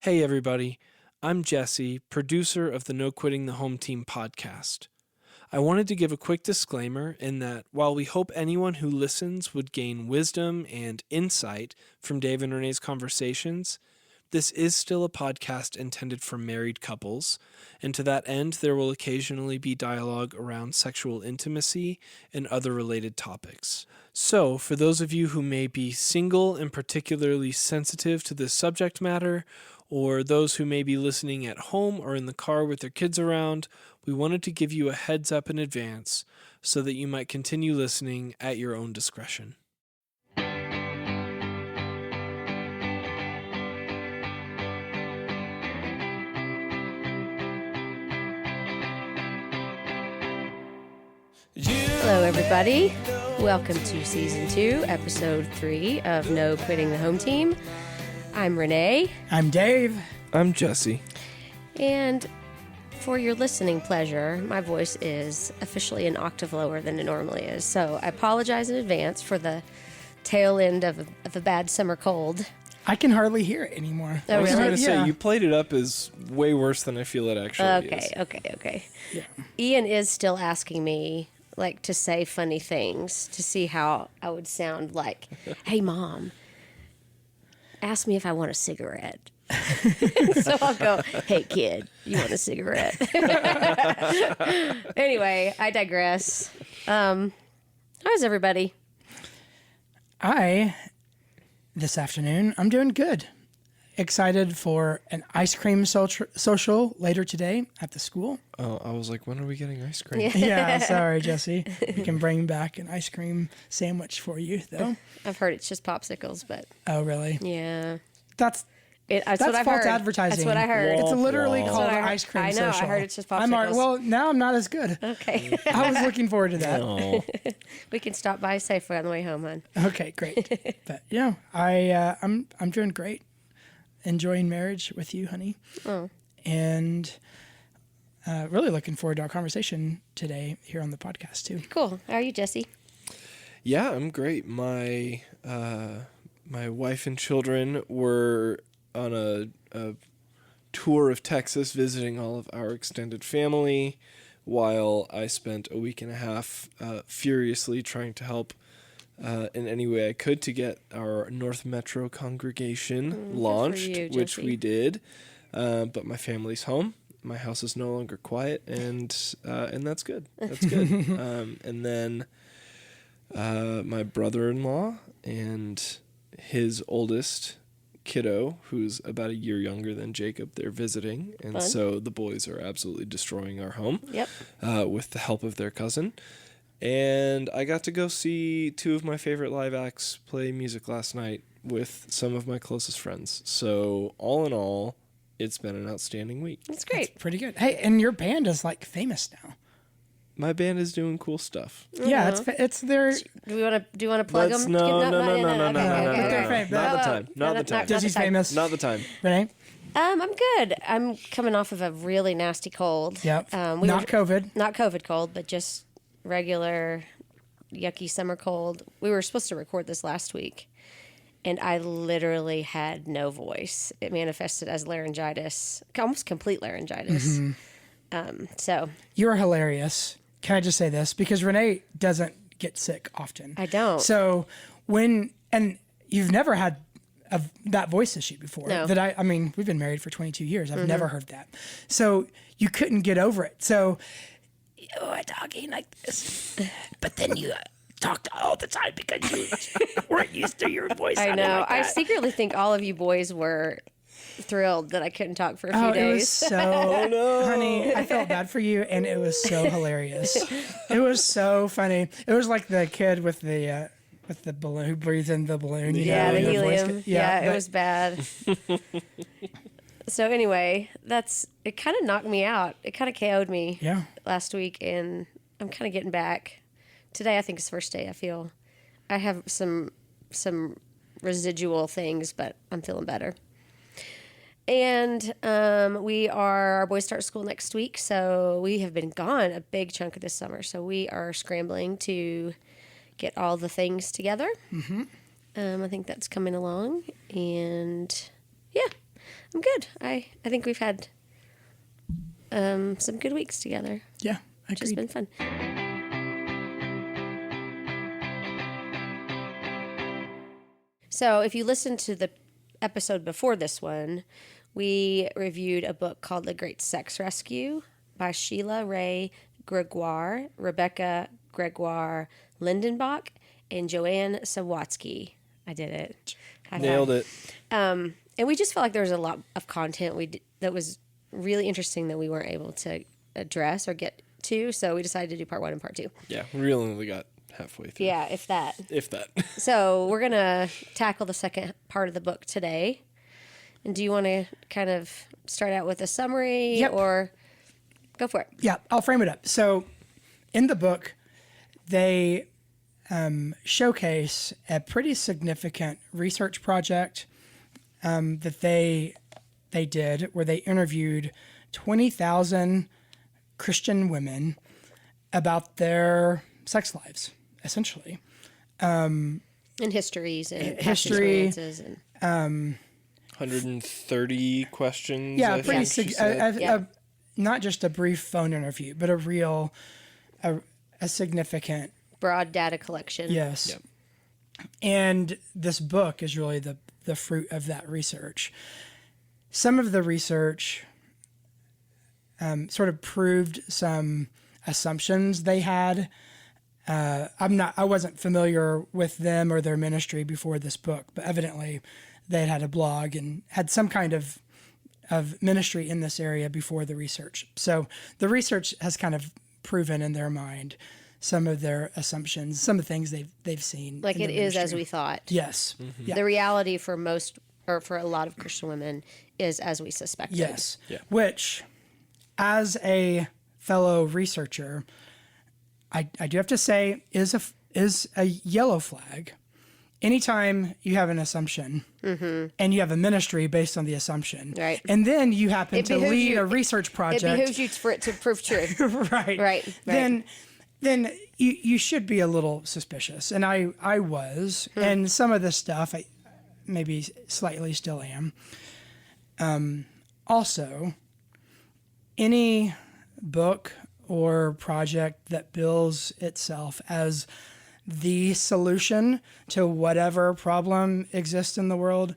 Hey everybody, I'm Jesse, producer of the No Quitting the Home Team podcast. I wanted to give a quick disclaimer in that while we hope anyone who listens would gain wisdom and insight from Dave and Renee's conversations, this is still a podcast intended for married couples, and to that end there will occasionally be dialogue around sexual intimacy and other related topics. So, for those of you who may be single and particularly sensitive to this subject matter, or those who may be listening at home or in the car with their kids around, we wanted to give you a heads up in advance so that you might continue listening at your own discretion. Hello, everybody. Welcome to Season 2, Episode 3 of No Quitting the Home Team. I'm Renee. I'm Dave. I'm Jesse. And for your listening pleasure, my voice is officially an octave lower than it normally is. So I apologize in advance for the tail end of a bad summer cold. I can hardly hear it anymore. Oh, I was really? going to say, you played it up as way worse than I feel it actually is. Okay. Yeah. Ian is still asking me, to say funny things to see how I would sound like, hey, Mom, ask me if I want a cigarette. So I'll go, hey, kid, you want a cigarette? Anyway, I digress. How's everybody? This afternoon, I'm doing good. Excited for an ice cream social later today at the school. Oh, I was like, when are we getting ice cream? Yeah, sorry, Jesse. We can bring back an ice cream sandwich for you, though. I've heard it's just popsicles, but Oh, really? yeah. That's That's what I've false heard. Advertising. That's what I heard. It's literally Womp called That's what I heard. ice cream I know, social. I heard it's just popsicles. Well, now I'm not as good. Okay. I was looking forward to that. Oh, We can stop by Safeway on the way home, hon. Okay, great. But yeah, I'm doing great. Enjoying marriage with you, honey. Oh. And really looking forward to our conversation today here on the podcast too. Cool. How are you, Jesse? yeah, I'm great. My wife and children were on a tour of Texas visiting all of our extended family, while I spent a week and a half furiously trying to help in any way I could to get our North Metro congregation launched, you, which Jesse. we did. But my family's home. My house is no longer quiet, and that's good. That's good. And then my brother-in-law and his oldest kiddo, who's about a year younger than Jacob, they're visiting, and Fun. so the boys are absolutely destroying our home. Yep. With the help of their cousin. And I got to go see two of my favorite live acts play music last night with some of my closest friends. So all in all, it's been an outstanding week. That's great. Pretty good. Hey, and your band is famous now. My band is doing cool stuff. Yeah, it's their. Do you want to plug Let's them? no. Not the time. Jesse's famous. Not the time. Renee. I'm good. I'm coming off of a really nasty cold. Yep. Not COVID. Not COVID cold, but just regular yucky summer cold. We were supposed to record this last week, and I literally had no voice. It manifested as laryngitis, almost complete laryngitis. So You're hilarious. Can I just say this? Because Renee doesn't get sick often. I don't. So and you've never had that voice issue before. No. I mean, we've been married for 22 years. I've never heard that. So you couldn't get over it. So you are talking like this, but then you talked all the time because you weren't used to your voice. I sounding know. like I that. secretly think all of you boys were thrilled that I couldn't talk for a few Oh, days. it was so, honey, I felt bad for you, and it was so hilarious. It was so funny. It was like the kid with the balloon, who breathes in the balloon. You Yeah, know, the voice helium. could- Yeah, it but- was bad. So anyway, it kind of knocked me out. It kind of KO'd me Yeah. last week, and I'm kind of getting back. Today, I think is the first day I feel. I have some residual things, but I'm feeling better. And our boys start school next week, so we have been gone a big chunk of this summer. So we are scrambling to get all the things together. I think that's coming along, and yeah. I'm good. I think we've had some good weeks together. Yeah, Which has agreed. been fun. So if you listen to the episode before this one, we reviewed a book called The Great Sex Rescue by Sheila, Wray, Gregoire, Rebecca Gregoire Lindenbach, and Joanne Sawatsky. I did it. Nailed it. And we just felt like there was a lot of content that was really interesting that we weren't able to address or get to, so we decided to do part 1 and part 2. Yeah, we really only got halfway through. Yeah, if that. If that. So we're going to tackle the second part of the book today. And do you want to kind of start out with a summary? Yep. Or go for it? Yeah, I'll frame it up. So in the book, they showcase a pretty significant research project that they did, where they interviewed 20,000 Christian women about their sex lives, essentially. And histories and past History, experiences. And 130 questions. Yeah, I pretty think she said. not just a brief phone interview, but a real, a significant. broad data collection. Yes. Yep. And this book is really the fruit of that research. Some of the research sort of proved some assumptions they had. I wasn't familiar with them or their ministry before this book, but evidently they had a blog and had some kind of ministry in this area before the research. So the research has kind of proven in their mind some of their assumptions, some of the things they've seen. Like it is as we thought. Yes. Mm-hmm. Yeah. The reality for most, or for a lot of Christian women, is as we suspected. Yes. Yeah. Which, as a fellow researcher, I do have to say is a yellow flag. Anytime you have an assumption and you have a ministry based on the assumption, Right. and then you happen to behooves lead you- a research project, It behooves you for it to prove true. right? Then you should be a little suspicious, and I was, and some of this stuff I maybe slightly still am. Also, any book or project that bills itself as the solution to whatever problem exists in the world,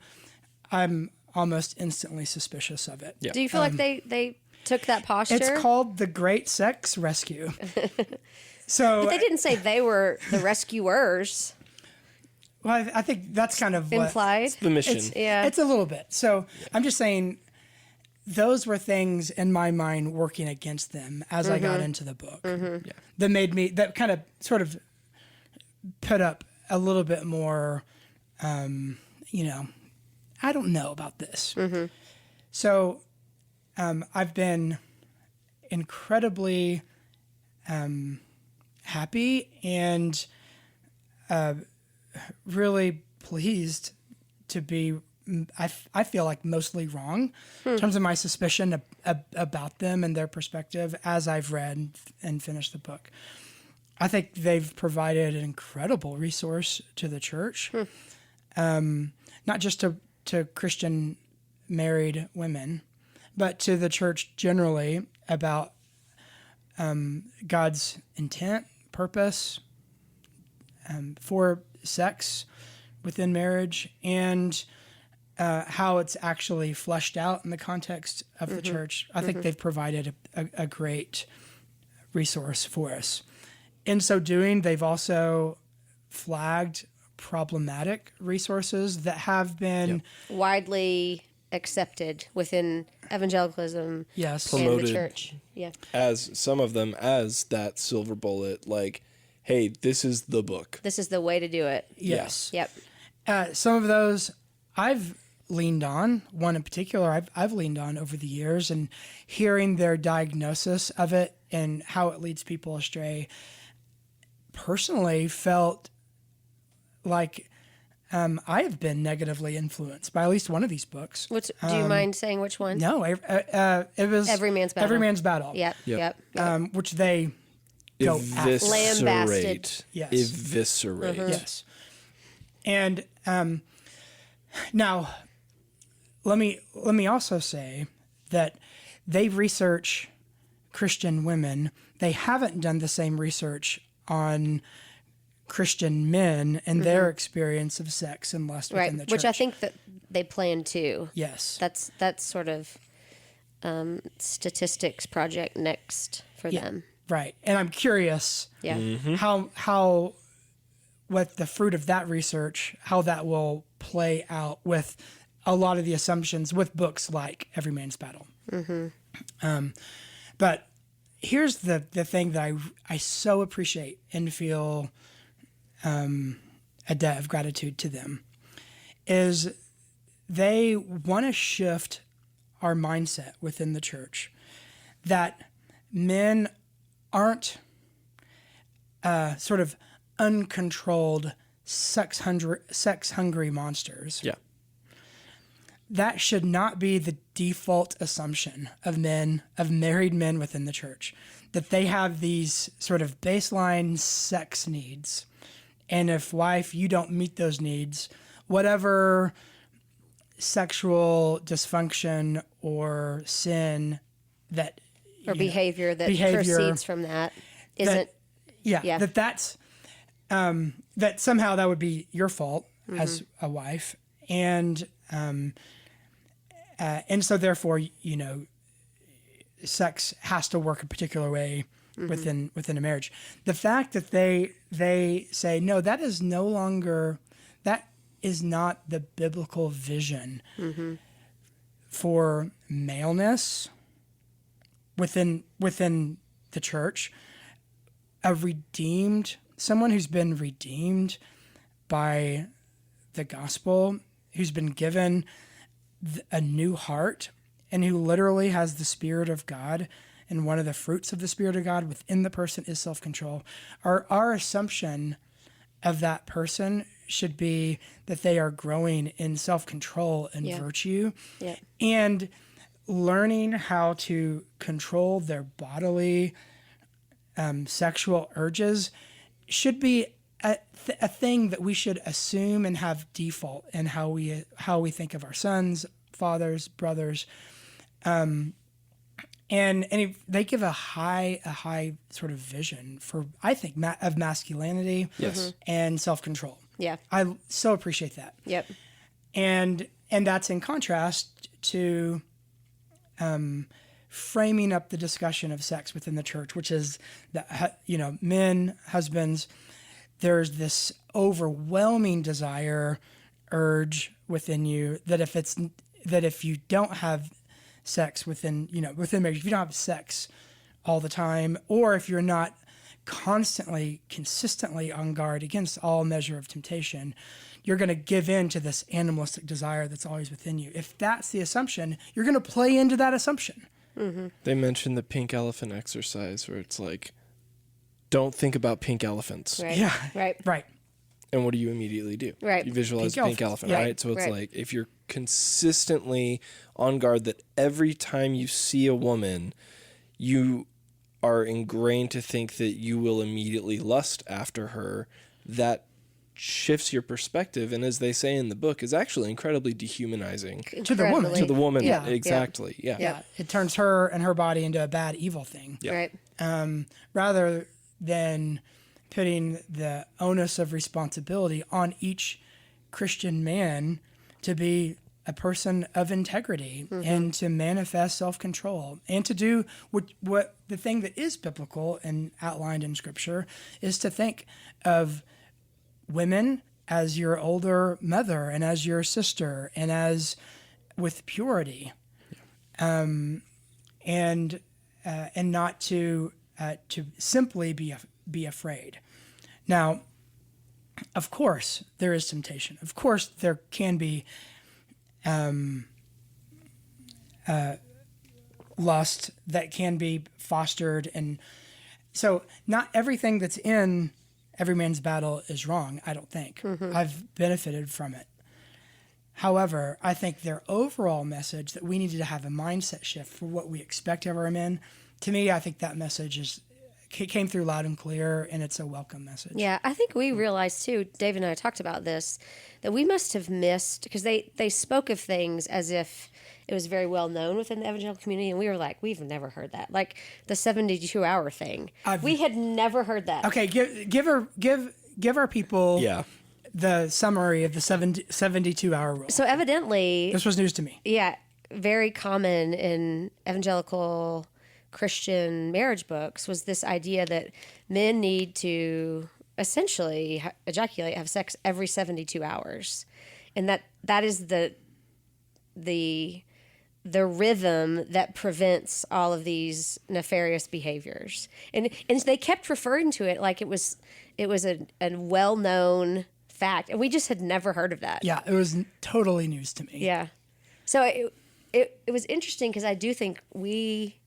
I'm almost instantly suspicious of it. Yeah. Do you feel like they took that posture? It's called the Great Sex Rescue. So But they didn't say they were the rescuers. well, I think that's kind of what Implied. The mission. It's a little bit. So I'm just saying those were things in my mind working against them as I got into the book. Yeah. That kind of sort of put up a little bit more, I don't know about this. So I've been incredibly happy and really pleased to be, I feel like, mostly wrong in terms of my suspicion about them and their perspective as I've read and finished the book. I think they've provided an incredible resource to the church, not just to Christian married women, but to the church generally about God's intent, purpose for sex within marriage, and how it's actually fleshed out in the context of the church. I think they've provided a great resource for us. In so doing, they've also flagged problematic resources that have been Widely accepted within evangelicalism yes and Promoted. the church. Yeah. As some of them as that silver bullet, like, hey, this is the book. This is the way to do it. yes. Yep. Some of those I've leaned on. One in particular I've leaned on over the years, and hearing their diagnosis of it and how it leads people astray personally felt like I have been negatively influenced by at least one of these books. Do you mind saying which one? No, it was Every Man's Battle. Every Man's Battle. Yep. Yep. Yep. Which they go after. Lambasted. Eviscerate. Yes. Eviscerate. Yes. And now, let me also say that they research Christian women. They haven't done the same research on Christian men and their experience of sex and lust within the church. Which I think that they plan to. Yes. That's sort of statistics project next for them. Right. And I'm curious how what the fruit of that research, how that will play out with a lot of the assumptions with books like Every Man's Battle. But here's the thing that I so appreciate and feel a debt of gratitude to them is they want to shift our mindset within the church that men aren't sort of uncontrolled sex-hungry monsters. Yeah. That should not be the default assumption of men, of married men within the church, that they have these sort of baseline sex needs. And if, wife, you don't meet those needs, whatever sexual dysfunction or sin that... Or behavior that proceeds from that isn't... That's... that somehow that would be your fault as a wife. And so therefore, sex has to work a particular way within a marriage. The fact that they say, no, that is not the biblical vision for maleness within the church. Someone who's been redeemed by the gospel, who's been given a new heart, and who literally has the Spirit of God, and one of the fruits of the Spirit of God within the person is self-control. Our assumption of that person should be that they are growing in self-control and virtue, and learning how to control their bodily sexual urges should be a thing that we should assume and have default in how we think of our sons, fathers, brothers, and they give a high sort of vision for, I think, of masculinity and self-control. Yeah, I so appreciate that. Yep, and that's in contrast to framing up the discussion of sex within the church, which is that men, husbands. There's this overwhelming urge within you that if you don't have sex within marriage, if you don't have sex all the time, or if you're not consistently on guard against all measure of temptation, you're going to give in to this animalistic desire that's always within you. If that's the assumption, you're going to play into that assumption. They mentioned the pink elephant exercise where it's like, don't think about pink elephants. Right. Yeah. Right. And what do you immediately do? Right. You visualize pink elephant, yeah. right? So it's like if you're consistently on guard that every time you see a woman, you are ingrained to think that you will immediately lust after her, that shifts your perspective, and as they say in the book, is actually incredibly dehumanizing to the woman. To the woman, Yeah. exactly. Yeah. It turns her and her body into a bad, evil thing. Yeah. Right. Rather than putting the onus of responsibility on each Christian man to be a person of integrity and to manifest self-control and to do what the thing that is biblical and outlined in Scripture is to think of women as your older mother and as your sister and as with purity, and not to simply be afraid. Now, of course, there is temptation. Of course, there can be lust that can be fostered, and so not everything that's in Every Man's Battle is wrong. I don't think. I've benefited from it. However, I think their overall message that we needed to have a mindset shift for what we expect of our men. To me, I think that message is came through loud and clear, and it's a welcome message. Yeah, I think we realized too, Dave and I talked about this, that we must have missed, because they spoke of things as if it was very well known within the evangelical community, and we were like, we've never heard that. Like the 72-hour thing. We had never heard that. Okay, give our people the summary of the 72-hour rule. So evidently, This was news to me. yeah, very common in evangelical Christian marriage books was this idea that men need to essentially ejaculate, have sex every 72 hours. And that is the rhythm that prevents all of these nefarious behaviors. And they kept referring to it like it was a well-known fact. And we just had never heard of that. Yeah, it was totally news to me. Yeah. So it was interesting because I do think we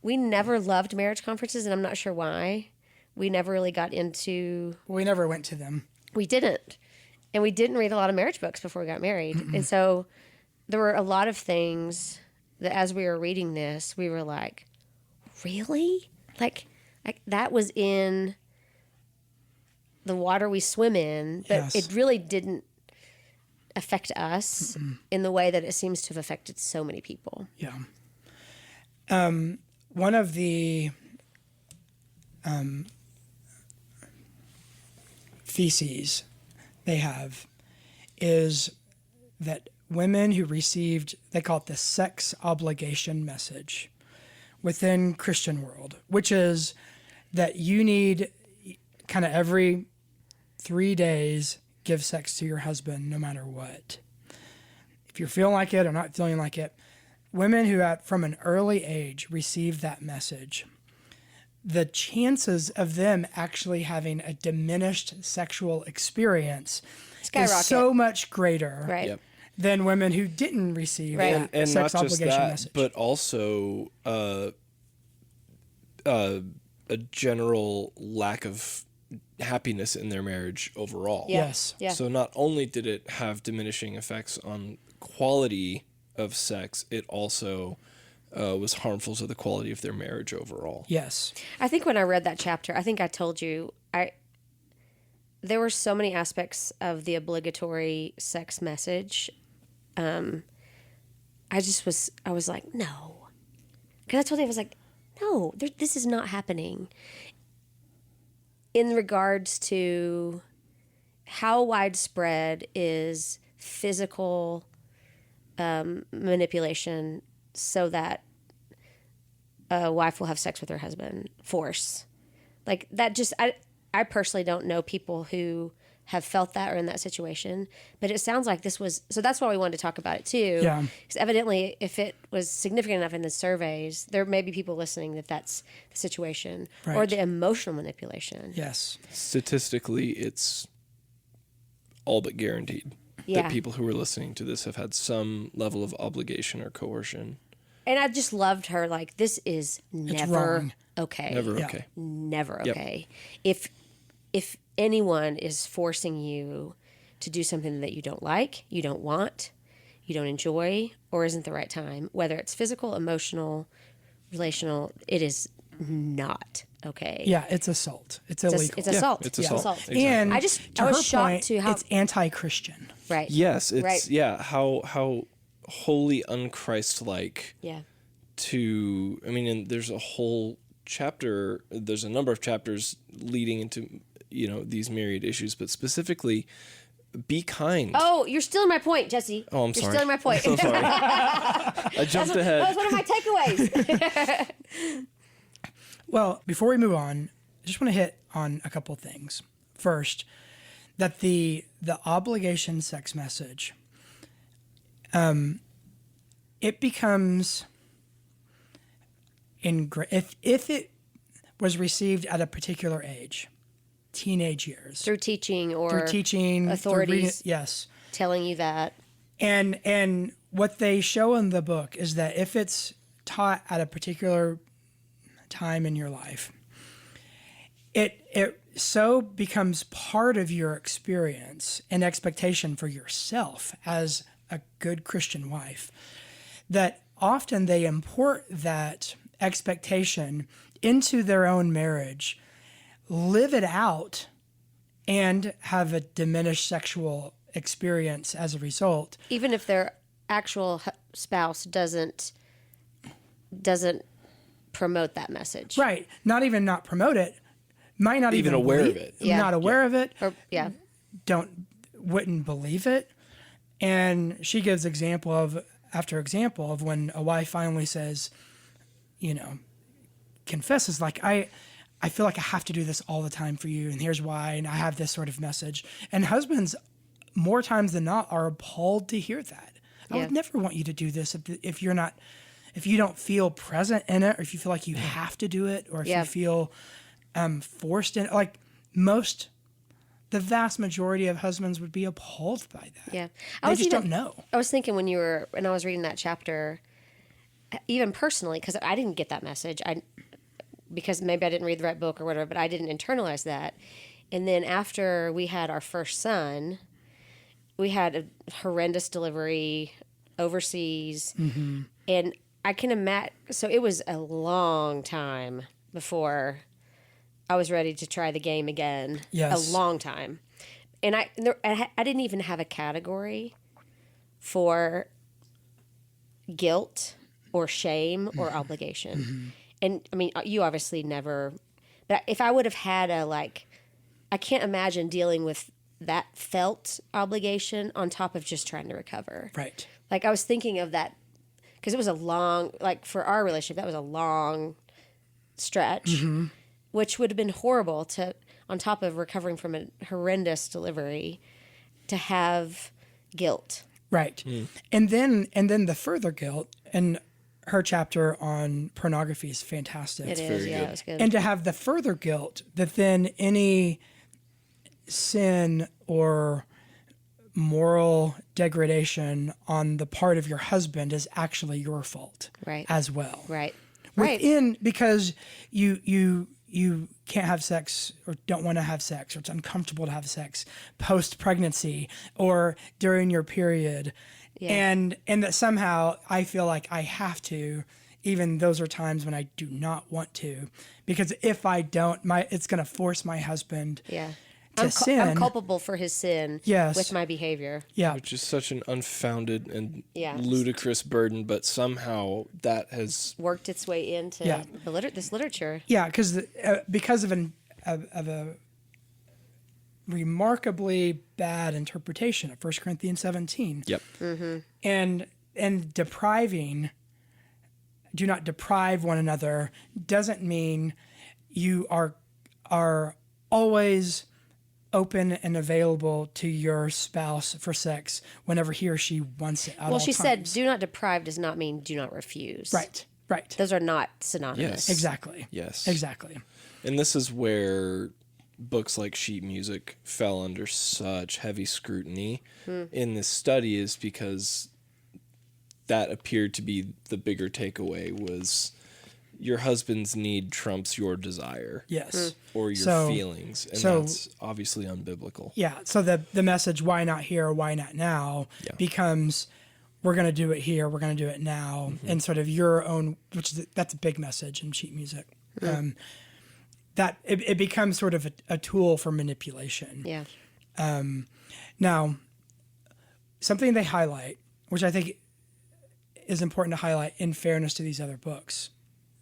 never loved marriage conferences, and I'm not sure why. We never really got into... We never went to them. We didn't. And we didn't read a lot of marriage books before we got married. And so there were a lot of things that as we were reading this, we were like, really? Like that was in the water we swim in, but Yes. it really didn't affect us in the way that it seems to have affected so many people. Yeah. One of the theses they have is that women who received, they call it the sex obligation message within Christian world, which is that you need kind of every 3 days give sex to your husband no matter what. If you're feeling like it or not feeling like it, women who from an early age received that message, the chances of them actually having a diminished sexual experience Skyrocket. is so much greater Right. Yep. than women who didn't receive Right. that And sex not just obligation that, message. but also a general lack of happiness in their marriage overall. Yeah. Yes. Yeah. So not only did it have diminishing effects on quality of sex, it also was harmful to the quality of their marriage overall. Yes. I think when I read that chapter, I think I told you, there were so many aspects of the obligatory sex message. I was like, no. Because I told him, I was like, no, this is not happening. In regards to how widespread is physical manipulation so that a wife will have sex with her husband, force. Like that just, I personally don't know people who have felt that or in that situation, but it sounds like this was, so that's why we wanted to talk about it too. Yeah. Because evidently if it was significant enough in the surveys, there may be people listening that's the situation or Right. the emotional manipulation. Yes. Statistically, it's all but guaranteed Yeah. that people who are listening to this have had some level of obligation or coercion. And I just loved her. Like, this is never wrong. okay. Never Yeah. okay. Never Yep. okay. If anyone is forcing you to do something that you don't like, you don't want, you don't enjoy, or isn't the right time, whether it's physical, emotional, relational, it is not okay. Yeah, it's assault. It's illegal. It's assault. it's assault. Exactly. And I I was her shocked point, to how- it's anti-Christian. Right. Yes, it's Right. how wholly unchristlike Yeah. to, I mean, and there's a whole chapter, there's a number of chapters leading into, these myriad issues, but specifically be kind. Oh, you're stealing my point, Jesse. Oh, I'm You're sorry. stealing my point. I'm sorry. I jumped That ahead. was one of my takeaways. Well, before we move on, I just want to hit on a couple things. First, that the obligation sex message, it becomes if it was received at a particular age, teenage years, Through teaching or through teaching, through authorities reading, yes. telling you that. And what they show in the book is that if it's taught at a particular time in your life, it so becomes part of your experience and expectation for yourself as a good Christian wife that often they import that expectation into their own marriage, live it out, and have a diminished sexual experience as a result. Even if their actual spouse doesn't promote that message. Right. Not even not promote it. Might not even aware of it. Yeah. Not aware of it. Or, yeah. Wouldn't believe it. And she gives example after example of when a wife finally says, confesses, like, I feel like I have to do this all the time for you, and here's why, and I have this sort of message. And husbands, more times than not, are appalled to hear that. I would never want you to do this if you don't feel present in it, or if you feel like you have to do it, or if you feel forced in it. Like the vast majority of husbands would be appalled by that. Yeah. They just don't know. I was thinking when I was reading that chapter, even personally, because I didn't get that message. Because maybe I didn't read the right book or whatever, but I didn't internalize that. And then after we had our first son, we had a horrendous delivery overseas. Mm-hmm. And I can imagine, so it was a long time before I was ready to try the game again. Yes. A long time. And I didn't even have a category for guilt or shame or obligation. Mm-hmm. And I mean, you obviously never, but if I would have had I can't imagine dealing with that felt obligation on top of just trying to recover. Right. Like I was thinking of that because it was a long, for our relationship, that was a long stretch, mm-hmm. which would have been horrible on top of recovering from a horrendous delivery, to have guilt. Right. Mm. And then the further guilt, and her chapter on pornography is fantastic. It is, yeah, it was good. And to have the further guilt that then any sin or moral degradation on the part of your husband is actually your fault, right, as well. Right. Because you can't have sex or don't want to have sex, or it's uncomfortable to have sex post-pregnancy or during your period. Yeah. And that somehow I feel like I have to, even those are times when I do not want to, because if I don't, it's going to force my husband to sin. I'm culpable for his sin with my behavior. Yeah. Which is such an unfounded and ludicrous burden, but somehow that has worked its way into this literature. Yeah, because of a remarkably bad interpretation of 1 Corinthians 17. Yep. Mm-hmm. And do not deprive one another doesn't mean you are always open and available to your spouse for sex whenever he or she wants it. Well, she said, do not deprive does not mean do not refuse. Right. Those are not synonymous. Yes. Exactly. Yes. Exactly. And this is where books like sheet music fell under such heavy scrutiny in this study, is because that appeared to be the bigger takeaway, was your husband's need trumps your desire. Yes. Or your feelings. And that's obviously unbiblical. Yeah. So the message, why not here, why not now, becomes, we're going to do it here, we're going to do it now, and sort of your own, that's a big message in sheet music. That it becomes sort of a tool for manipulation. Yeah. Now, something they highlight, which I think is important to highlight in fairness to these other books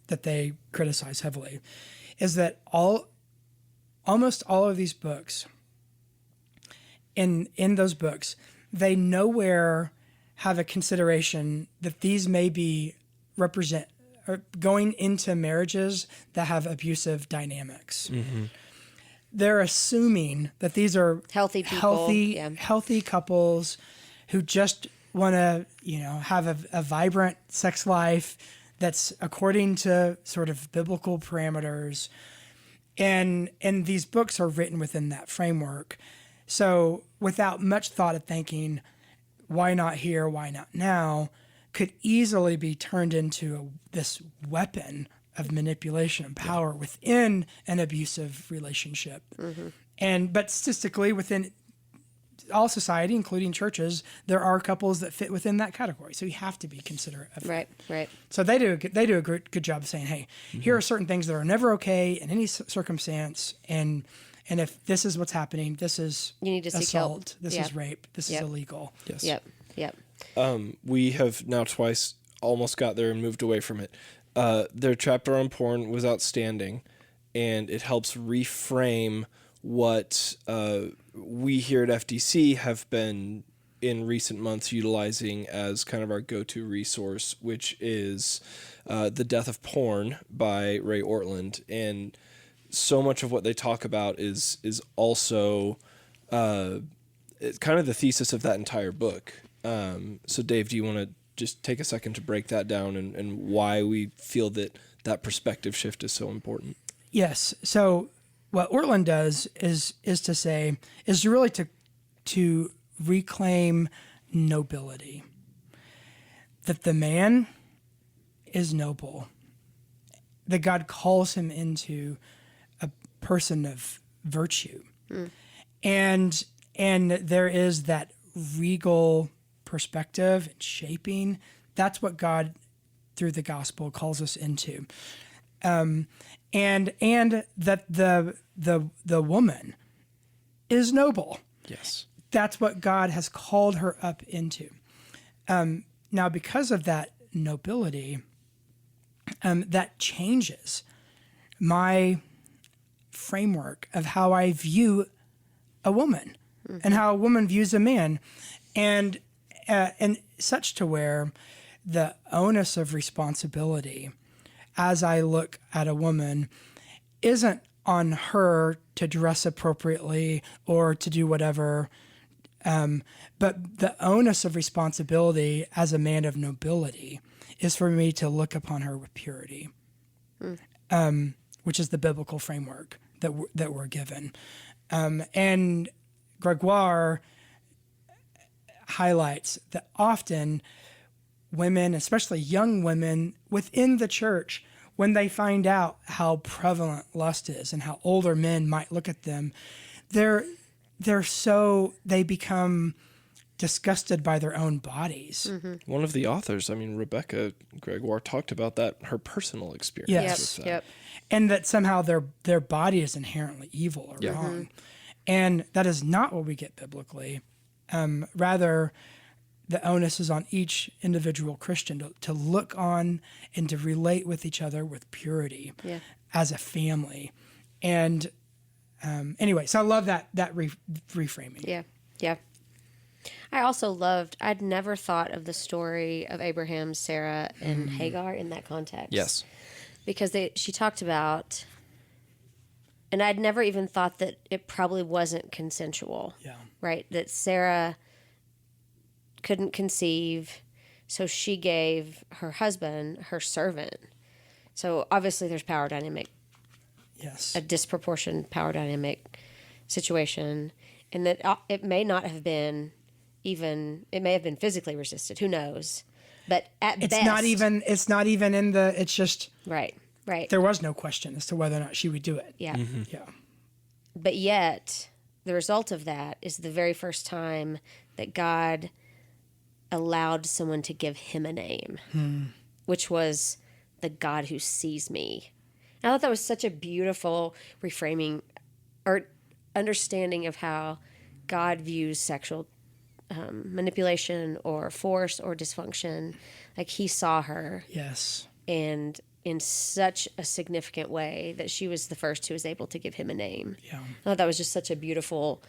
that they criticize heavily, is that almost all of these books, in those books, they nowhere have a consideration that these may be going into marriages that have abusive dynamics. Mm-hmm. They're assuming that these are healthy people, healthy couples who just want to, have a vibrant sex life that's according to sort of biblical parameters. And these books are written within that framework. So without much thought of thinking, why not here, why not now, could easily be turned into this weapon of manipulation and power within an abusive relationship. Mm-hmm. But statistically, within all society, including churches, there are couples that fit within that category. So you have to be considerate of that. Right. So they do a good job of saying, hey, here are certain things that are never okay in any circumstance, and if this is what's happening, this is You need to seek assault, help. this is rape, this is illegal. Yes. Yep. We have now twice almost got there and moved away from it. Their chapter on porn was outstanding, and it helps reframe what we here at FDC have been in recent months utilizing as kind of our go-to resource, which is The Death of Porn by Wray. And so much of what they talk about is also it's kind of the thesis of that entire book. So Dave, do you want to just take a second to break that down and why we feel that perspective shift is so important? Yes. So what Ortlund does is really to reclaim nobility. That the man is noble. That God calls him into a person of virtue. And there is that regal perspective and shaping. That's what God, through the gospel, calls us into. And that the woman is noble. Yes. That's what God has called her up into. Now, because of that nobility, that changes my framework of how I view a woman and how a woman views a man, and such to where the onus of responsibility as I look at a woman isn't on her to dress appropriately or to do whatever, but the onus of responsibility as a man of nobility is for me to look upon her with purity, which is the biblical framework that we're given. And Gregoire highlights that often women, especially young women within the church, when they find out how prevalent lust is and how older men might look at them, they become disgusted by their own bodies. One of the authors, Rebecca Gregoire, talked about that, her personal experience Yes. with that. Yep. And that somehow their body is inherently evil or wrong. And that is not what we get biblically. Rather, the onus is on each individual Christian to look on and to relate with each other with purity as a family. And anyway, so I love that reframing. Yeah. I also I'd never thought of the story of Abraham, Sarah, and Hagar in that context. Yes. Because she talked about, and I'd never even thought that it probably wasn't consensual. Yeah. Right? That Sarah couldn't conceive, so she gave her husband her servant. So obviously there's power dynamic. Yes. A disproportionate power dynamic situation, and that it may not have been it may have been physically resisted. Who knows? But at best, it's not even in the. It's just right. There was no question as to whether or not she would do it. Yeah. Yeah. But yet, the result of that is the very first time that God allowed someone to give him a name, which was the God who sees me. And I thought that was such a beautiful reframing or understanding of how God views sexual manipulation or force or dysfunction. Like he saw her. Yes. And in such a significant way that she was the first who was able to give him a name. Yeah. I thought that was just such a beautiful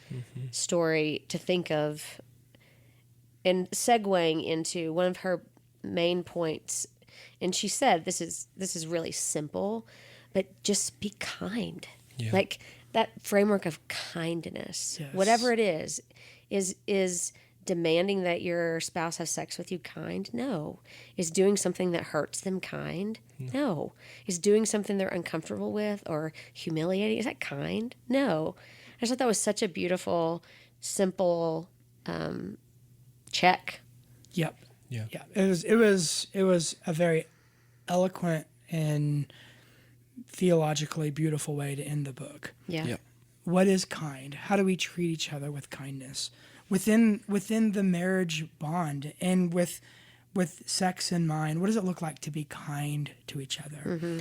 story to think of. And segueing into one of her main points, and she said, this is really simple, but just be kind. Yeah. Like that framework of kindness, Yes. whatever it is demanding that your spouse has sex with you kind? No. Is doing something that hurts them kind? No. Is doing something they're uncomfortable with or humiliating, is that kind? No. I just thought that was such a beautiful, simple check. Yep. Yeah. Yeah. It was a very eloquent and theologically beautiful way to end the book. Yeah. Yep. What is kind? How do we treat each other with kindness? within the marriage bond and with sex in mind, what does it look like to be kind to each other? Mm-hmm.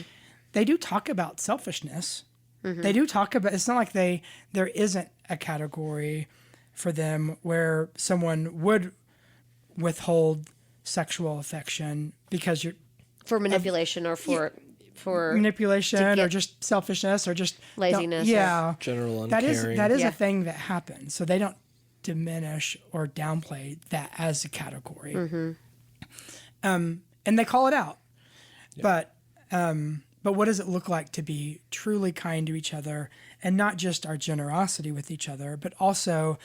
They do talk about selfishness. They do talk about, it's not like there isn't a category for them where someone would withhold sexual affection because you're For manipulation or for manipulation to or get just selfishness or just laziness Yeah. General That uncaring. is Yeah. a thing that happens. So they don't diminish or downplay that as a category. And they call it out. But what does it look like to be truly kind to each other, and not just our generosity with each other, but also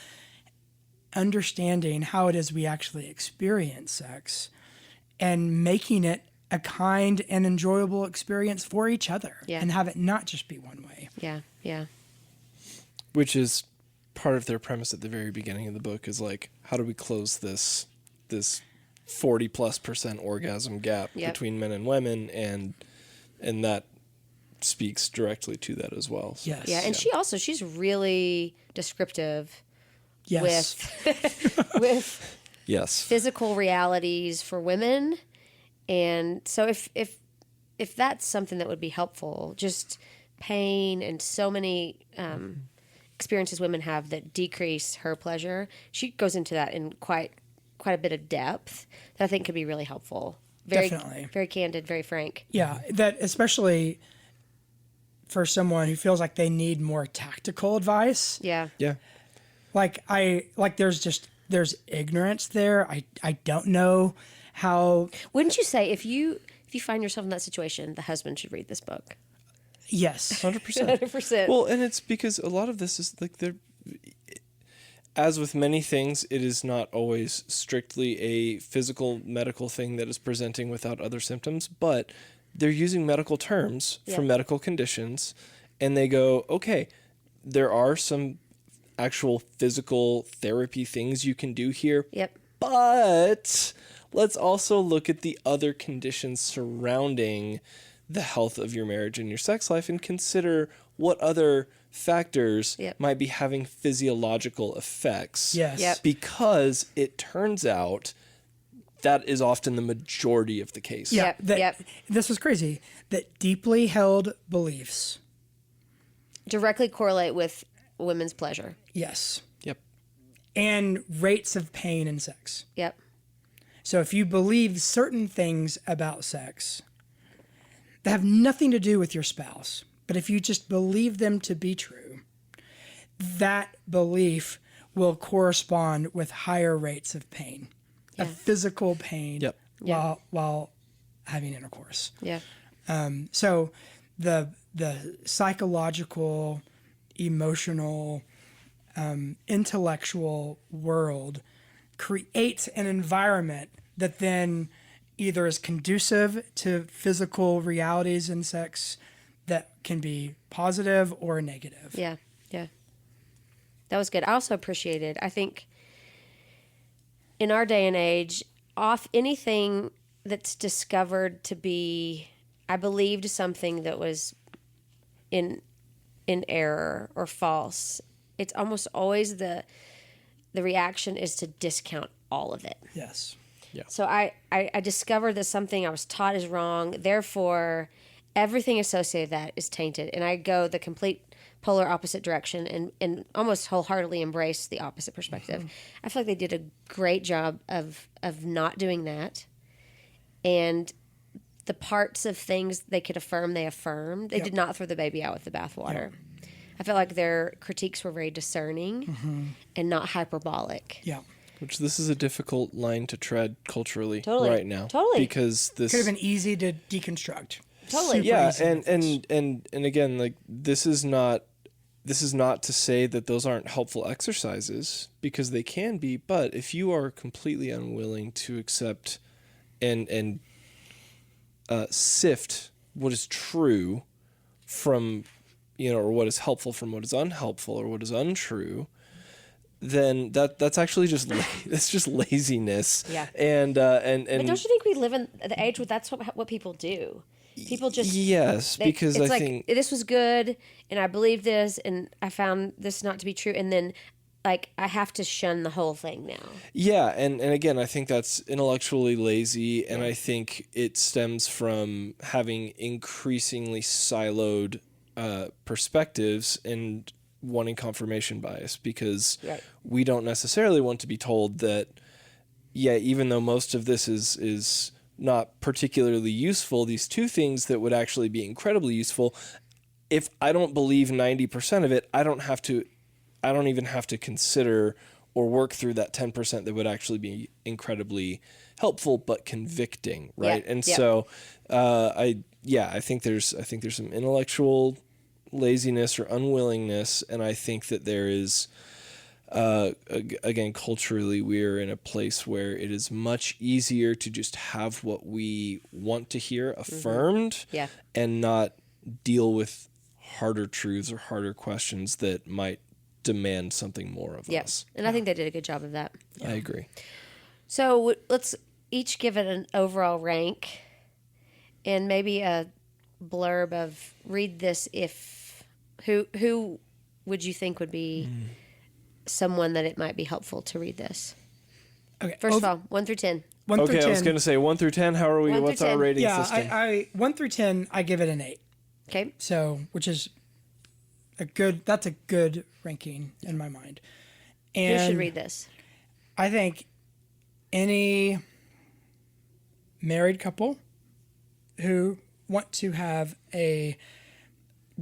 understanding how it is we actually experience sex and making it a kind and enjoyable experience for each other, Yeah. and have it not just be one way. Yeah, yeah. Which is part of their premise at the very beginning of the book, is like, how do we close this 40+% orgasm gap Yep. between men and women, and that speaks directly to that as well. So, Yes. Yeah, and she's really descriptive Yes. with yes. physical realities for women. And so if that's something that would be helpful, just pain and so many experiences women have that decrease her pleasure, she goes into that in quite a bit of depth that I think could be really helpful. Definitely. Very candid, very frank. Yeah, that especially for someone who feels like they need more tactical advice. Yeah. Yeah. There's ignorance there. I don't know how. Wouldn't you say if you find yourself in that situation, the husband should read this book? Yes. 100%. 100%. Well, and it's because a lot of this is like as with many things, it is not always strictly a physical medical thing that is presenting without other symptoms, but they're using medical terms for medical conditions, and they go, okay, there are some actual physical therapy things you can do here. Yep. But let's also look at the other conditions surrounding the health of your marriage and your sex life, and consider what other factors might be having physiological effects. Yes. Yep. Because it turns out that is often the majority of the case. Yeah. Yep. This was crazy. That deeply held beliefs. Directly correlate with women's pleasure. Yes. Yep. And rates of pain in sex. Yep. So if you believe certain things about sex that have nothing to do with your spouse, but if you just believe them to be true, that belief will correspond with higher rates of pain, of physical pain while having intercourse. Yeah. So the psychological, emotional, intellectual world creates an environment that then either is conducive to physical realities in sex that can be positive or negative. Yeah. Yeah. That was good. I also appreciated, I think in our day and age, anything that's discovered to be, I believed something that was in error or false, it's almost always the reaction is to discount all of it. Yes. Yeah. So I discovered that something I was taught is wrong, therefore everything associated with that is tainted, and I go the complete polar opposite direction and almost wholeheartedly embrace the opposite perspective. Mm-hmm. I feel like they did a great job of not doing that, and the parts of things they could affirm, they affirmed. They did not throw the baby out with the bathwater. I felt like their critiques were very discerning and not hyperbolic. Yeah. Which this is a difficult line to tread culturally right now. Totally. Because this Could have been easy to deconstruct. Totally. Super yeah, easy to fix. and again, like this is not to say that those aren't helpful exercises, because they can be, but if you are completely unwilling to accept and sift what is true from, or what is helpful from what is unhelpful or what is untrue, then that's actually just that's just laziness. Yeah. And But don't you think we live in the age where that's what people do? People just because it's I like, think this was good and I believed this and I found this not to be true, and then like I have to shun the whole thing now. Yeah, and again, I think that's intellectually lazy, and I think it stems from having increasingly siloed perspectives and wanting confirmation bias, because we don't necessarily want to be told that, even though most of this is not particularly useful, these two things that would actually be incredibly useful, if I don't believe 90% of it, I don't even have to consider or work through that 10% that would actually be incredibly helpful but convicting, right? And so I think there's some intellectual laziness or unwillingness, and I think that there is again, culturally, we're in a place where it is much easier to just have what we want to hear affirmed and not deal with harder truths or harder questions that might demand something more of us. And I think they did a good job of that. I agree. So let's each give it an overall rank and maybe a blurb of read this if who would you think would be someone that it might be helpful to read this? Okay. First of all, 1 through 10. 1 through 10. I was going to say 1 through 10. How are we? 1 through What's our 10. rating Yeah, system? I 1 through 10, I give it an 8. Okay. So, which is that's a good ranking in my mind. And Who should read this? I think any married couple who want to have a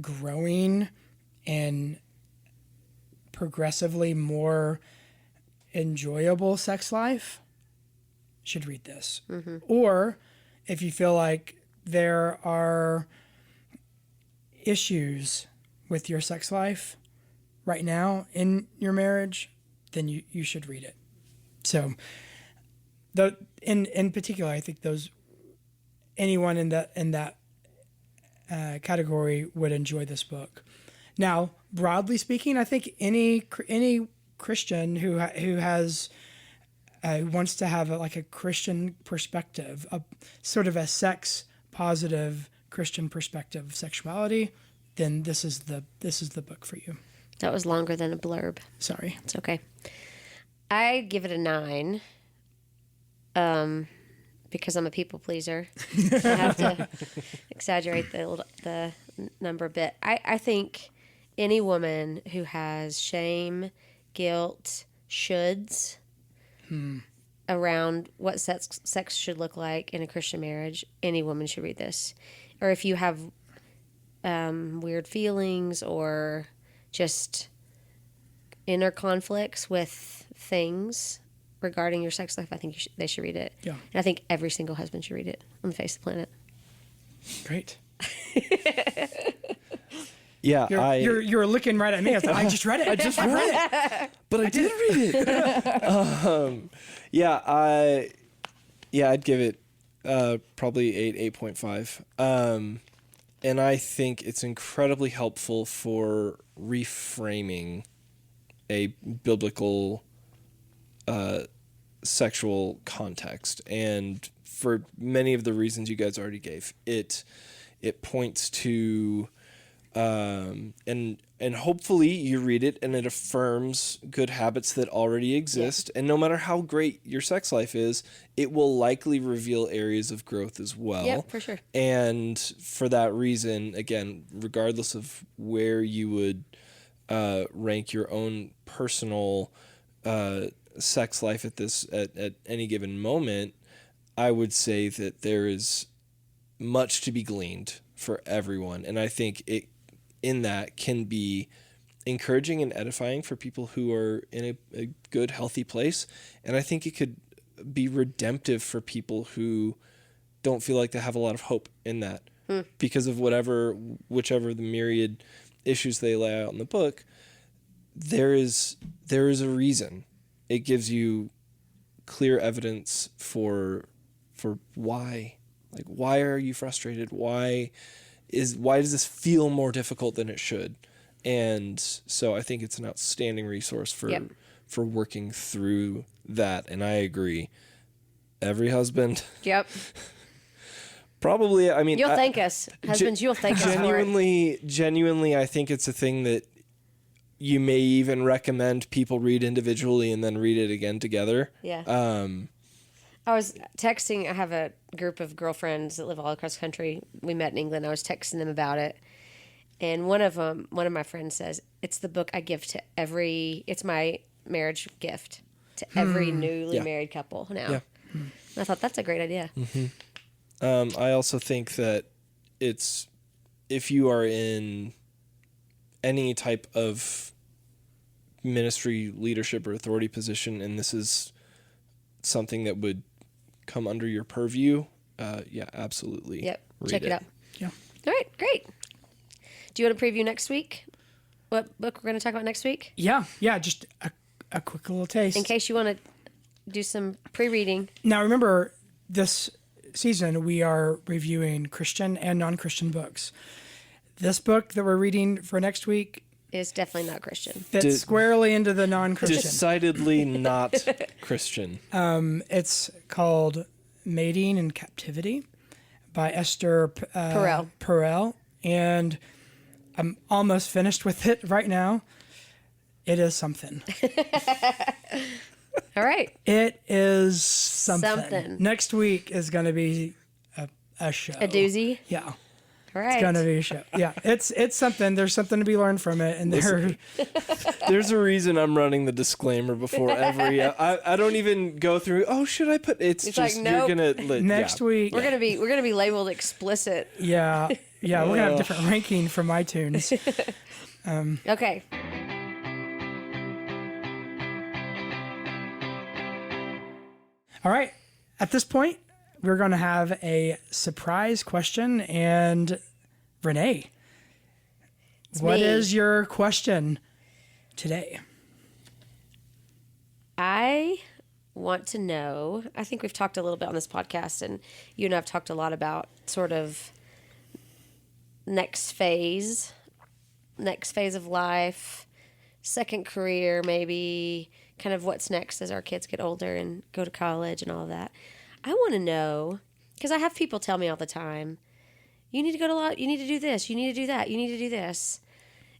growing and progressively more enjoyable sex life should read this. Or if you feel like there are issues with your sex life right now in your marriage, then you should read it. So in particular, I think anyone in that category would enjoy this book. Now, broadly speaking, I think any Christian who wants to have a Christian perspective, a sort of a sex positive Christian perspective of sexuality, then this is the book for you. That was longer than a blurb. Sorry. It's okay. I give it a 9 because I'm a people pleaser. I have to exaggerate the number a bit. I think any woman who has shame, guilt, shoulds around what sex should look like in a Christian marriage, any woman should read this. Or if you have weird feelings or just inner conflicts with things regarding your sex life, I think they should read it. Yeah. And I think every single husband should read it on the face of the planet. Great. Yeah, you're looking right at me. I just read it. I just read it, but I did read it. I'd give it probably 8.5. And I think it's incredibly helpful for reframing a biblical sexual context, and for many of the reasons you guys already gave, it points to and hopefully you read it and it affirms good habits that already exist. And no matter how great your sex life is, it will likely reveal areas of growth as well. Yeah, for sure. And for that reason, again, regardless of where you would rank your own personal sex life at any given moment, I would say that there is much to be gleaned for everyone. And I think it in that can be encouraging and edifying for people who are in a good, healthy place. And I think it could be redemptive for people who don't feel like they have a lot of hope in that because of whichever the myriad issues they lay out in the book. There is a reason. It gives you clear evidence for why. Like, why are you frustrated? Why does this feel more difficult than it should? And so I think it's an outstanding resource for working through that. And I agree. Every husband. Yep. Probably, I mean, thank us. Husbands, you'll thank us for it. Genuinely, I think it's a thing that you may even recommend people read individually and then read it again together. Yeah. I was texting. I have a group of girlfriends that live all across the country. We met in England. I was texting them about it. And one of my friends says, it's the book I give to it's my marriage gift to every newly married couple now. Yeah. And I thought that's a great idea. I also think that if you are in any type of ministry, leadership, or authority position, and this is something that would come under your purview, absolutely. Yep. Read Check it out. Yeah. All right, great. Do you want to preview next week? What book we're going to talk about next week? Yeah. Just a quick little taste. In case you want to do some pre-reading. Now, remember, this season we are reviewing Christian and non-Christian books. This book that we're reading for next week is definitely not Christian. fits squarely into the non-Christian. Decidedly not Christian. It's called Mating in Captivity by Esther Perel. And I'm almost finished with it right now. It is something. All right. It is something. Something. Next week is going to be a show. A doozy? Yeah. All right. It's going to be a show. Yeah. It's something. There's something to be learned from it. And There's a reason I'm running the disclaimer before every. I don't even go through. Oh, should I put? It's just like, nope. you're gonna next week. We're gonna be labeled explicit. Yeah. Yeah. We're going to have a different ranking from iTunes. Okay. All right. At this point, we're going to have a surprise question. And Renee, what is your question today? I want to know, I think we've talked a little bit on this podcast, and you and I have talked a lot about sort of next phase of life, second career, maybe kind of what's next as our kids get older and go to college and all of that. I want to know, because I have people tell me all the time, you need to go to you need to do this, you need to do that, you need to do this,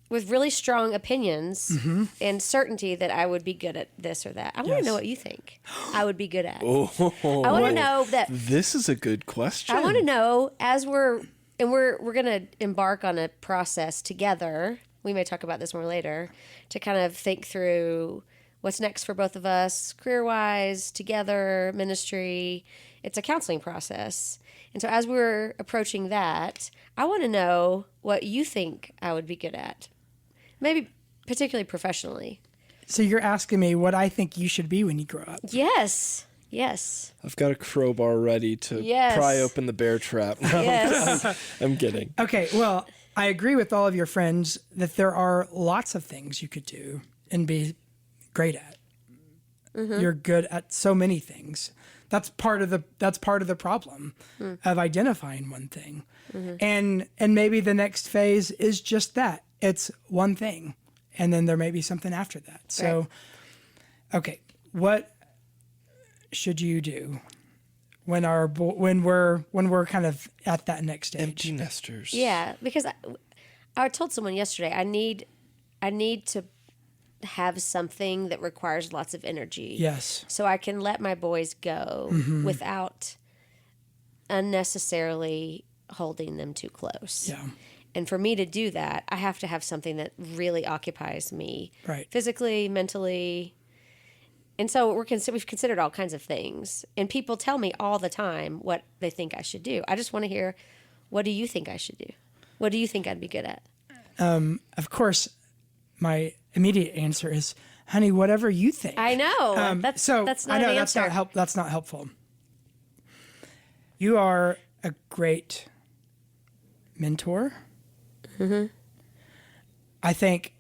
with really strong opinions and certainty that I would be good at this or that. I want to know what you think I would be good at. I want to know that. This is a good question. I want to know as we're going to embark on a process together. We may talk about this more later, to kind of think through what's next for both of us, career-wise, together, ministry. It's a counseling process. And so as we're approaching that, I want to know what you think I would be good at. Maybe particularly professionally. So you're asking me what I think you should be when you grow up. Yes. I've got a crowbar ready to pry open the bear trap. Yes. I'm kidding. Okay, well, I agree with all of your friends that there are lots of things you could do and be great at. You're good at so many things. That's part of the problem of identifying one thing. And maybe the next phase is just that. It's one thing. And then there may be something after that. So, okay, what should you do when we're kind of at that next stage? Empty nesters. Yeah, because I told someone yesterday I need to have something that requires lots of energy. Yes. So I can let my boys go without unnecessarily holding them too close. Yeah. And for me to do that, I have to have something that really occupies me, physically, mentally. And so we've considered all kinds of things. And people tell me all the time what they think I should do. I just want to hear, what do you think I should do? What do you think I'd be good at? Of course, my immediate answer is, honey, whatever you think. I know. That's not an answer. That's not helpful. You are a great mentor. I think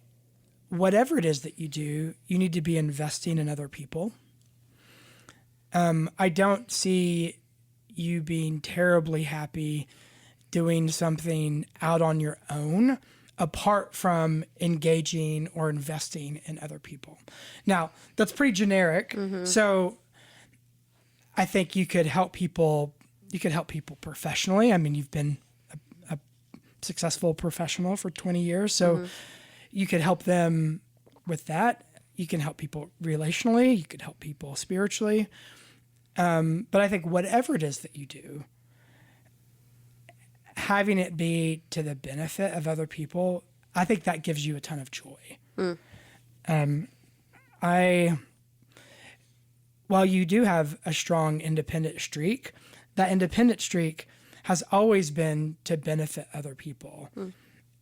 whatever it is that you do, you need to be investing in other people. I don't see you being terribly happy doing something out on your own apart from engaging or investing in other people. Now, that's pretty generic. So I think you could help people professionally. I mean, you've been a successful professional for 20 years, so you could help them with that. You can help people relationally. You can help people spiritually. But I think whatever it is that you do, having it be to the benefit of other people, I think that gives you a ton of joy. While you do have a strong independent streak, that independent streak has always been to benefit other people.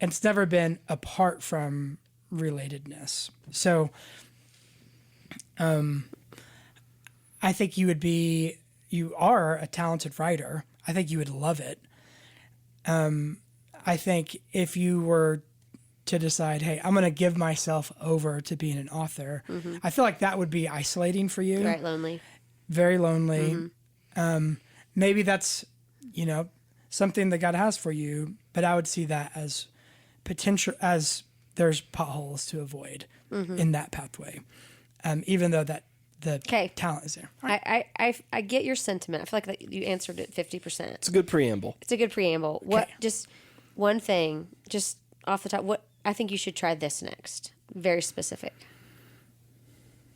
It's never been apart from relatedness. So I think you are a talented writer. I think you would love it. I think if you were to decide, hey, I'm going to give myself over to being an author, I feel like that would be isolating for you. Very lonely. Very lonely. Maybe that's, something that God has for you, but I would see that as potential, as there's potholes to avoid in that pathway. Even though that the talent is there. I get your sentiment. I feel like that you answered it 50%. It's a good preamble. It's a good preamble. What? Just one thing, just off the top. What I think you should try this next. Very specific.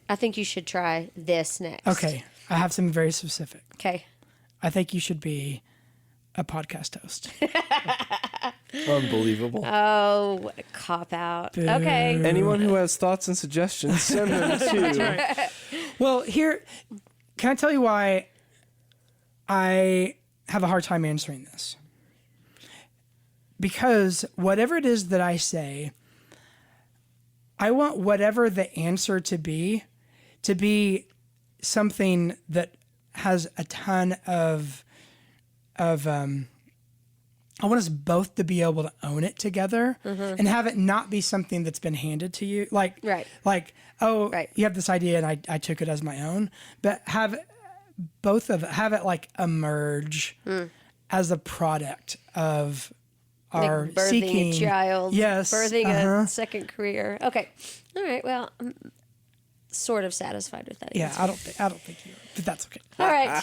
I think you should try this next. Okay, I have something very specific. Okay. I think you should be a podcast host. Unbelievable. Oh, what a cop out. Boo. Okay. Anyone who has thoughts and suggestions, send them to. Well, here, can I tell you why I have a hard time answering this? Because whatever it is that I say, I want whatever the answer to be something that has a ton of I want us both to be able to own it together and have it not be something that's been handed to you. Like, you have this idea and I took it as my own, but have both of it, have it like emerge as a product of our birthing seeking a child. Yes. Birthing a second career. Okay. All right. Well, I'm sort of satisfied with that. Yeah. answer. I don't think you are, but that's okay. All right.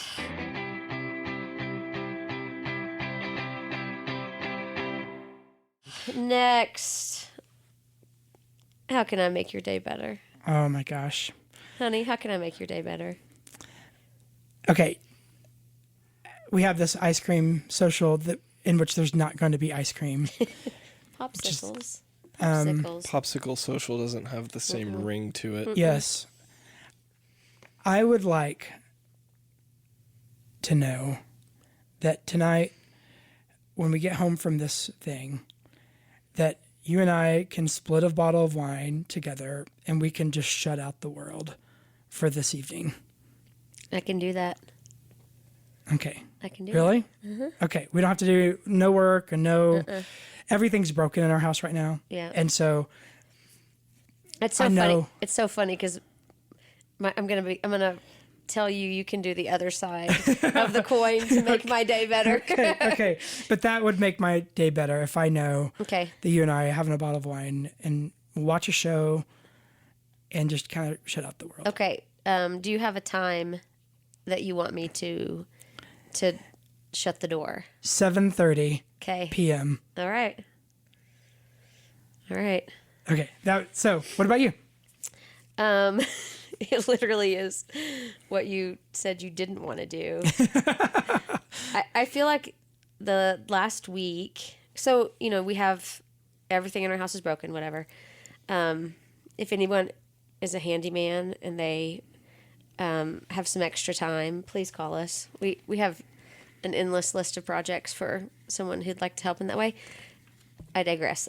Next. How can I make your day better? Oh my gosh. Honey, how can I make your day better? Okay. We have this ice cream social in which there's not going to be ice cream. Popsicles. Popsicle social doesn't have the same ring to it. Yes. I would like to know that tonight, when we get home from this thing, that you and I can split a bottle of wine together and we can just shut out the world for this evening. I can do that. Okay. I can do Really? Okay. We don't have to do no work and no... Everything's broken in our house right now. Yeah. And so... It's so funny. It's so funny because I'm gonna tell you can do the other side of the coin to make my day better. Okay. But that would make my day better if I know Okay. that you and I are having a bottle of wine and watch a show and just kind of shut out the world. Okay. Do you have a time that you want me to shut the door? 7:30 Okay. p.m. All right. Okay. So what about you? It literally is what you said you didn't want to do. I feel like the last week, so, we have everything in our house is broken, whatever. If anyone is a handyman and they have some extra time, please call us. We have an endless list of projects for someone who'd like to help in that way. I digress.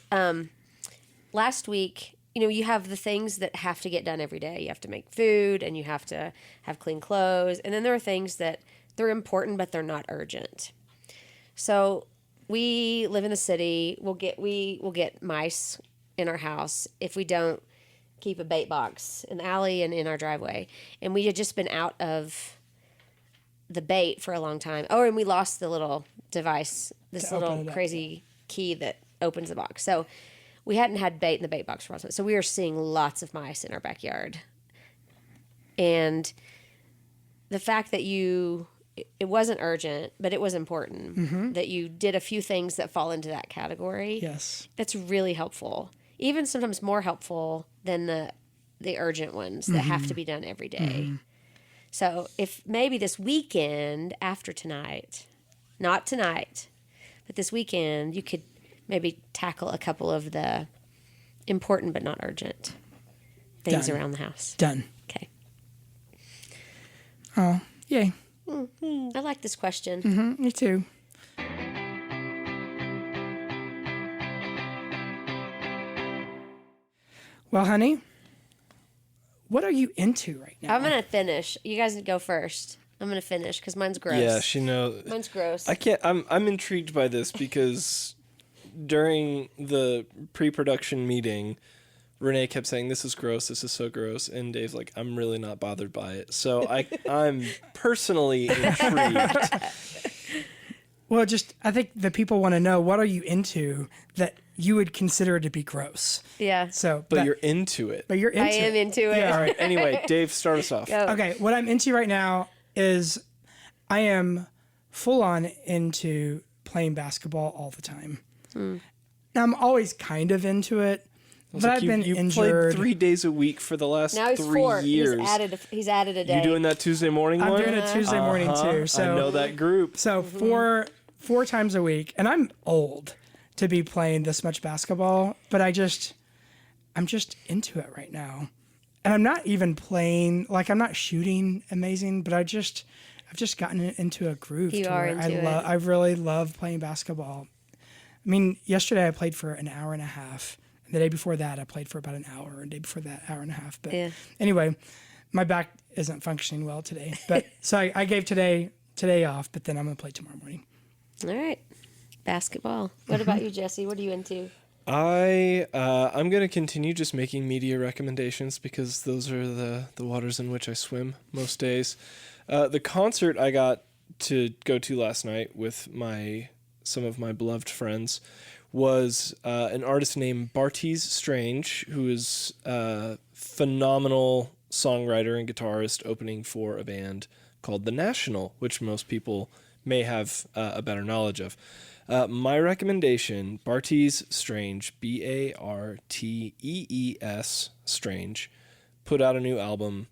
Last week, you have the things that have to get done every day. You have to make food and you have to have clean clothes. And then there are things that they're important, but they're not urgent. So we live in the city. We will get mice in our house if we don't keep a bait box in the alley and in our driveway. And we had just been out of the bait for a long time. Oh, and we lost the little device, this little crazy key that opens the box. So we hadn't had bait in the bait box for a while. So we were seeing lots of mice in our backyard. And the fact that it wasn't urgent, but it was important that you did a few things that fall into that category. Yes. That's really helpful. Even sometimes more helpful than the the urgent ones that have to be done every day. So if maybe this weekend after tonight, not tonight, but this weekend, you could maybe tackle a couple of the important but not urgent things Done. around the house. Done. Okay. Oh, yay. I like this question. Me too. Well, honey, what are you into right now? I'm going to finish. You guys go first. I'm going to finish because mine's gross. Yeah, she knows. Mine's gross. I can't. I'm intrigued by this because during the pre-production meeting, Renee kept saying, "This is gross. This is so gross," and Dave's like, "I'm really not bothered by it." So I'm personally intrigued. Well, I think the people want to know, what are you into that you would consider to be gross? Yeah. So, But you're into it. But you're into I am into it. Yeah. All right. Anyway, Dave, start us off. Go. Okay, what I'm into right now is I am full on into playing basketball all the time. Now, I'm always kind of into it, but I've been you injured. played 3 days a week for the last Now he's 3 4. years. He's added a day. You doing that Tuesday morning I'm one? doing it Tuesday morning too. So I know that group. So four times a week, and I'm old to be playing this much basketball, but I'm just into it right now. And I'm not even playing, like, I'm not shooting amazing, but I've just gotten into a groove. You to are where into it. I really love playing basketball. I mean, yesterday I played for an hour and a half. And the day before that I played for about an hour, and the day before that, hour and a half. But anyway, my back isn't functioning well today. But so I gave today off, but then I'm gonna play tomorrow morning. All right. Basketball. What about you, Jesse? What are you into? I'm going to continue just making media recommendations because those are the waters in which I swim most days. The concert I got to go to last night with some of my beloved friends was an artist named Bartees Strange, who is a phenomenal songwriter and guitarist opening for a band called The National, which most people may have a better knowledge of. My recommendation, Bartees Strange, Bartees Strange, put out a new album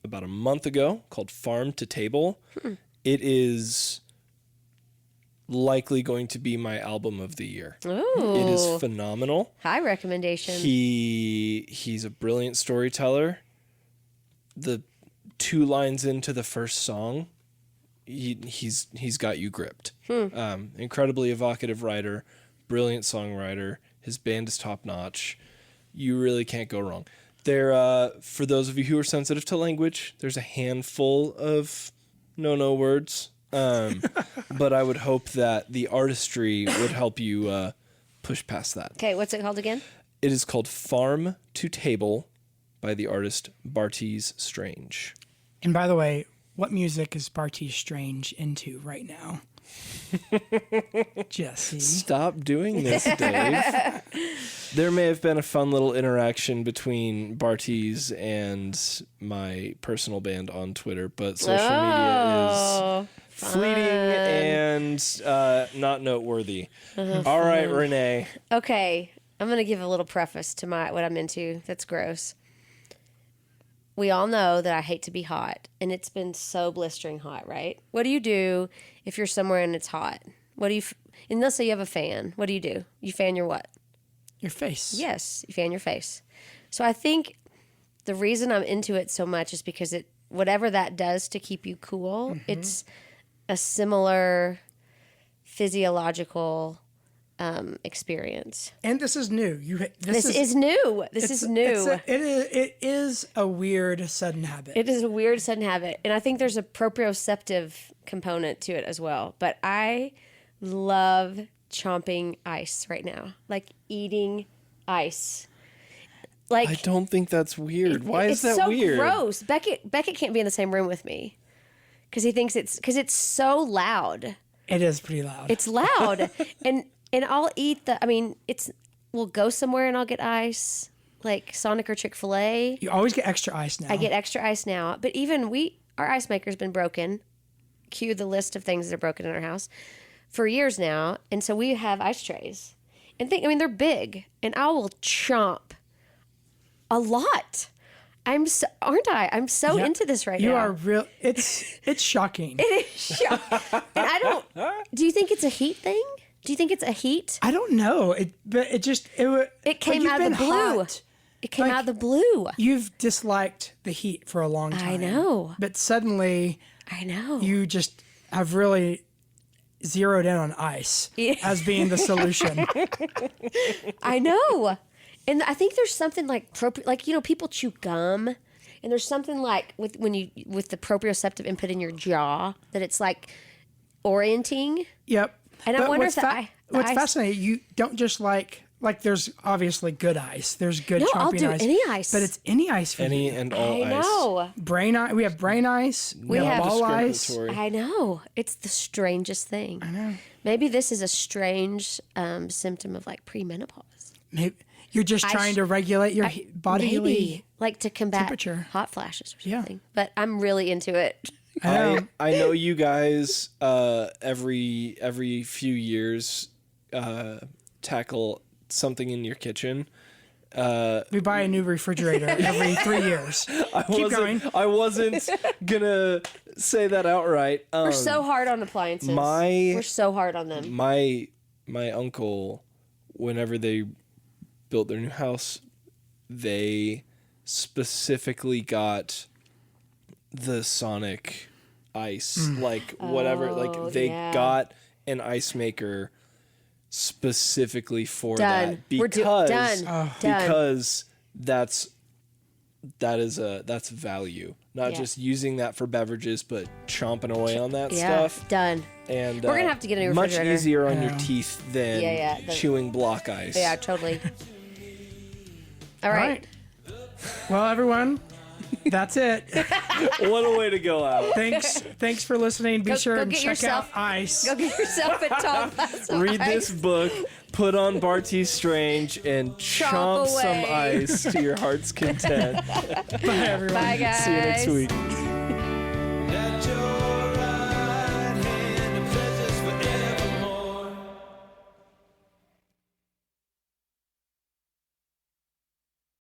about a month ago called Farm to Table. It is likely going to be my album of the year. Ooh. It is phenomenal. High recommendation. He's a brilliant storyteller. The 2 lines into the first song, he's got you gripped. Incredibly evocative writer, brilliant songwriter. His band is top notch. You really can't go wrong. There, for those of you who are sensitive to language, there's a handful of no words. But I would hope that the artistry would help you push past that. Okay, what's it called again? It is called Farm to Table by the artist Bartees Strange. And by the way, what music is Bartees Strange into right now? Jesse. Stop doing this, Dave. There may have been a fun little interaction between Bartees and my personal band on Twitter, but social media is fleeting and not noteworthy. All right, Renee. Okay, I'm going to give a little preface to what I'm into that's gross. We all know that I hate to be hot, and it's been so blistering hot, right? What do you do if you're somewhere and it's hot? And let's say you have a fan. What do? You fan your what? Your face. Yes, you fan your face. So I think the reason I'm into it so much is because whatever that does to keep you cool, it's a similar physiological experience. And this is new. This is new. This is new. It is a weird sudden habit. It is a weird sudden habit. And I think there's a proprioceptive component to it as well. But I love chomping ice right now. Like eating ice. Like, I don't think that's weird. Why is that it's so weird? Gross. Beckett can't be in the same room with me because he thinks because it's so loud. It is pretty loud. It's loud. and I'll eat we'll go somewhere and I'll get ice, like Sonic or Chick-fil-A. You always get extra ice now. I get extra ice now. But even our ice maker's been broken. Cue the list of things that are broken in our house for years now. And so we have ice trays. And they're big. And I will chomp a lot. I'm so, aren't I? I'm so Yeah. into this right now. You are real. It's shocking. It is and I don't. Do you think it's a heat thing? Do you think it's a heat? I don't know. But it came out of the blue. Hot. It came out of the blue. You've disliked the heat for a long time. I know. But suddenly, I know. you just have really zeroed in on ice as being the solution. I know. And I think there's something like people chew gum, and there's something like with the proprioceptive input in your jaw that it's like orienting. Yep. And I wonder if what's ice, fascinating, you don't just like there's obviously good ice. There's good No, chomping I'll do ice. any ice. But it's any ice for Any you. and all I ice. know. Brain ice. We have brain ice. We have have ball ice. Discriminatory. I know. It's the strangest thing. I know. Maybe this is a strange symptom of like premenopause. Maybe you're just trying to regulate your bodily. Maybe like to combat temperature. hot flashes or Yeah. something. But I'm really into it. I know. I know you guys every few years tackle something in your kitchen. We buy a new refrigerator every 3 years. Keep going. I wasn't gonna say that outright. We're so hard on appliances. We're so hard on them. My uncle, whenever they built their new house, they specifically got the Sonic ice, like whatever. Like they got an ice maker specifically for Done. that We're because done. because that's value. Not just using that for beverages, but chomping away on that stuff. Done. And We're gonna have to get a new much refrigerator. easier on your teeth than the- chewing block ice. Yeah, totally. All All right. right. Well, everyone, that's it. What a way to go out. Thanks for listening. Be sure go and get check yourself- out ice. Go get yourself a tall glass of Read ice. this book, put on Barty Strange, and chomp some away. ice to your heart's content. Bye, everyone. Bye, guys. See you next week.